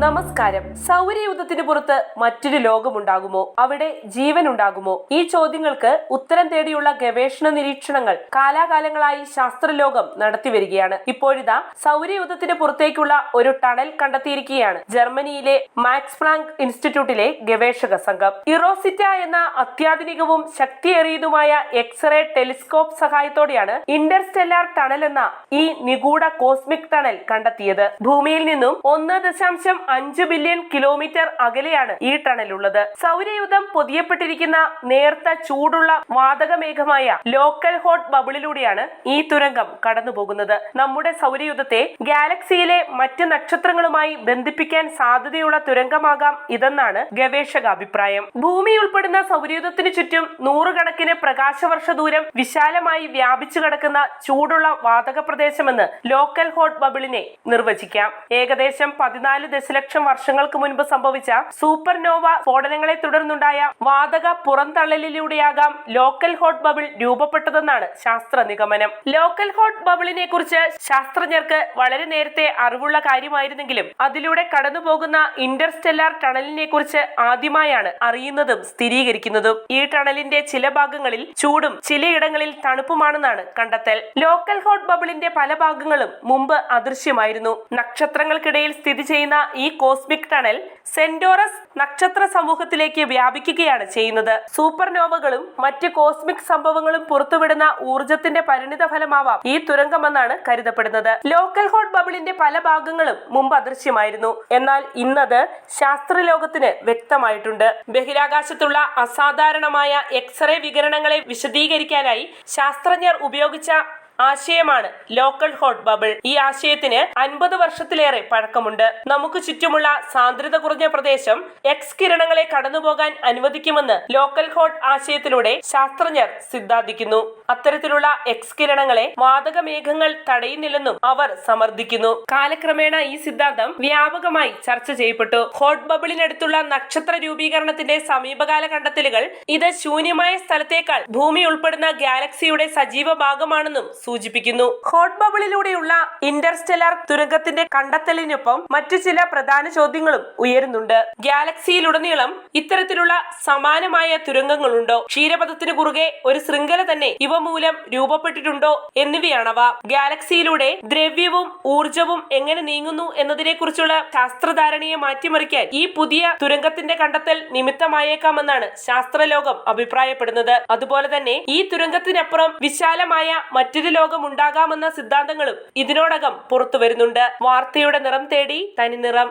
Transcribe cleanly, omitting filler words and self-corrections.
നമസ്കാരം. സൗരയൂഥത്തിന് പുറത്ത് മറ്റൊരു ലോകമുണ്ടാകുമോ? അവിടെ ജീവൻ ഉണ്ടാകുമോ? ഈ ചോദ്യങ്ങൾക്ക് ഉത്തരം തേടിയുള്ള ഗവേഷണ നിരീക്ഷണങ്ങൾ കാലാകാലങ്ങളായി ശാസ്ത്രലോകം നടത്തിവരികയാണ്. ഇപ്പോഴിതാ സൗരയൂഥത്തിന് പുറത്തേക്കുള്ള ഒരു ടണൽ കണ്ടെത്തിയിരിക്കുകയാണ് ജർമ്മനിയിലെ മാക്സ് പ്ലാങ്ക് ഇൻസ്റ്റിറ്റ്യൂട്ടിലെ ഗവേഷക സംഘം. ഇറോസിറ്റ എന്ന അത്യാധുനികവും ശക്തിയേറിയതുമായ എക്സ്റേ ടെലിസ്കോപ്പ് സഹായത്തോടെയാണ് ഇന്റർസ്റ്റെല്ലാർ ടണൽ എന്ന ഈ നിഗൂഢ കോസ്മിക് ടണൽ കണ്ടെത്തിയത്. ഭൂമിയിൽ നിന്നും 1.5 ബില്യൺ കിലോമീറ്റർ അകലെയാണ് ഈ ടണൽ ഉള്ളത്. സൗരയൂഥം പൊതിയപ്പെട്ടിരിക്കുന്ന നേർത്ത ചൂടുള്ള വാതകമേഘമായ ലോക്കൽ ഹോട്ട് ബബിളിലൂടെയാണ് ഈ തുരങ്കം കടന്നുപോകുന്നത്. നമ്മുടെ സൗരയൂഥത്തെ ഗാലക്സിയിലെ മറ്റ് നക്ഷത്രങ്ങളുമായി ബന്ധിപ്പിക്കാൻ സാധ്യതയുള്ള തുരങ്കമാകാം ഇതെന്നാണ് ഗവേഷക അഭിപ്രായം. ഭൂമി ഉൾപ്പെടുന്ന സൗരയൂഥത്തിന് ചുറ്റും നൂറുകണക്കിന് പ്രകാശവർഷ ദൂരം വിശാലമായി വ്യാപിച്ചു കിടക്കുന്ന ചൂടുള്ള വാതക പ്രദേശമെന്ന് ലോക്കൽ ഹോട്ട് ബബിളിനെ നിർവചിക്കാം. ഏകദേശം 14 ദശലക്ഷം വർഷങ്ങൾക്ക് മുൻപ് സംഭവിച്ച സൂപ്പർനോവ സ്ഫോടനങ്ങളെ തുടർന്നുണ്ടായ വാതക പുറന്തള്ളലിലൂടെയാകാം ലോക്കൽ ഹോട്ട് ബബിൾ രൂപപ്പെട്ടതെന്നാണ് ശാസ്ത്ര നിഗമനം. ലോക്കൽ ഹോട്ട് ബബിളിനെ കുറിച്ച് ശാസ്ത്രജ്ഞർക്ക് വളരെ നേരത്തെ അറിവുള്ള കാര്യമായിരുന്നെങ്കിലും അതിലൂടെ കടന്നുപോകുന്ന ഇന്റർസ്റ്റെല്ലാർ ടണലിനെ കുറിച്ച് ആദ്യമായാണ് അറിയുന്നതും സ്ഥിരീകരിക്കുന്നതും. ഈ ടണലിന്റെ ചില ഭാഗങ്ങളിൽ ചൂടും ചിലയിടങ്ങളിൽ തണുപ്പുമാണെന്നാണ് കണ്ടെത്തൽ. ലോക്കൽ ഹോട്ട് ബബിളിന്റെ പല ഭാഗങ്ങളും മുമ്പ് അദൃശ്യമായിരുന്നു. നക്ഷത്രങ്ങൾക്കിടയിൽ സ്ഥിതി ചെയ്യുന്ന ഈ കോസ്മിക് ടണൽ സെന്റോറസ് നക്ഷത്ര സമൂഹത്തിലേക്ക് വ്യാപിക്കുകയാണ് ചെയ്യുന്നത്. സൂപ്പർനോവകളും മറ്റ് കോസ്മിക് സംഭവങ്ങളും പുറത്തുവിടുന്ന ഊർജത്തിന്റെ പരിണിത ഫലമാവാം ഈ തുരങ്കമെന്നാണ് കരുതപ്പെടുന്നത്. ലോക്കൽ ഹോട്ട് ബബിളിന്റെ പല ഭാഗങ്ങളും മുമ്പ് അദൃശ്യമായിരുന്നു. എന്നാൽ ഇന്നത് ശാസ്ത്രലോകത്തിന് വ്യക്തമായിട്ടുണ്ട്. ബഹിരാകാശത്തുള്ള അസാധാരണമായ എക്സ്റേ വികിരണങ്ങളെ വിശദീകരിക്കാനായി ശാസ്ത്രജ്ഞർ ഉപയോഗിച്ച ആശയമാണ് ലോക്കൽ ഹോട്ട് ബബിൾ. ഈ ആശയത്തിന് 50 വർഷത്തിലേറെ പഴക്കമുണ്ട്. നമുക്ക് ചുറ്റുമുള്ള സാന്ദ്രത കുറഞ്ഞ പ്രദേശം എക്സ് കിരണങ്ങളെ കടന്നുപോകാൻ അനുവദിക്കുമെന്ന് ലോക്കൽ ഹോട്ട് ആശയത്തിലൂടെ ശാസ്ത്രജ്ഞർ സിദ്ധാന്തിക്കുന്നു. അത്തരത്തിലുള്ള എക്സ് കിരണങ്ങളെ വാതകമേഘങ്ങൾ തടയുന്നില്ലെന്നും അവർ സമർത്ഥിക്കുന്നു. കാലക്രമേണ ഈ സിദ്ധാന്തം വ്യാപകമായി ചർച്ച ചെയ്യപ്പെട്ടു. ഹോട്ട് ബബിളിനടുത്തുള്ള നക്ഷത്ര രൂപീകരണത്തിന്റെ സമീപകാല കണ്ടെത്തലുകൾ ഇത് ശൂന്യമായ സ്ഥലത്തേക്കാൾ ഭൂമി ഉൾപ്പെടുന്ന ഗാലക്സിയുടെ സജീവ ഭാഗമാണെന്നും സൂചിപ്പിക്കുന്നു. ഹോട്ട് ബബിളിലൂടെയുള്ള ഇന്റർസ്റ്റെല്ലാർ തുരങ്കത്തിന്റെ കണ്ടെത്തലിനൊപ്പം മറ്റു ചില പ്രധാന ചോദ്യങ്ങളും ഉയരുന്നുണ്ട്. ഗാലക്സിയിലുടനീളം ഇത്തരത്തിലുള്ള സമാനമായ തുരങ്കങ്ങളുണ്ടോ? ക്ഷീരപഥത്തിന് കുറുകെ ഒരു ശൃംഖല തന്നെ ഇവ മൂലം രൂപപ്പെട്ടിട്ടുണ്ടോ എന്നിവയാണവ. ഗാലക്സിയിലൂടെ ദ്രവ്യവും ഊർജവും എങ്ങനെ നീങ്ങുന്നു എന്നതിനെ കുറിച്ചുള്ള ശാസ്ത്രധാരണയെ മാറ്റിമറിക്കാൻ ഈ പുതിയ തുരങ്കത്തിന്റെ കണ്ടെത്തൽ നിമിത്തമായേക്കാമെന്നാണ് ശാസ്ത്രലോകം അഭിപ്രായപ്പെടുന്നത്. അതുപോലെ തന്നെ ഈ തുരങ്കത്തിനപ്പുറം വിശാലമായ മറ്റൊരു ലോകം ഉണ്ടാകാമെന്ന സിദ്ധാന്തങ്ങളും ഇതിനോടകം പുറത്തു വരുന്നുണ്ട്. വാർത്തയുടെ നിറം തേടി തനി നിറം.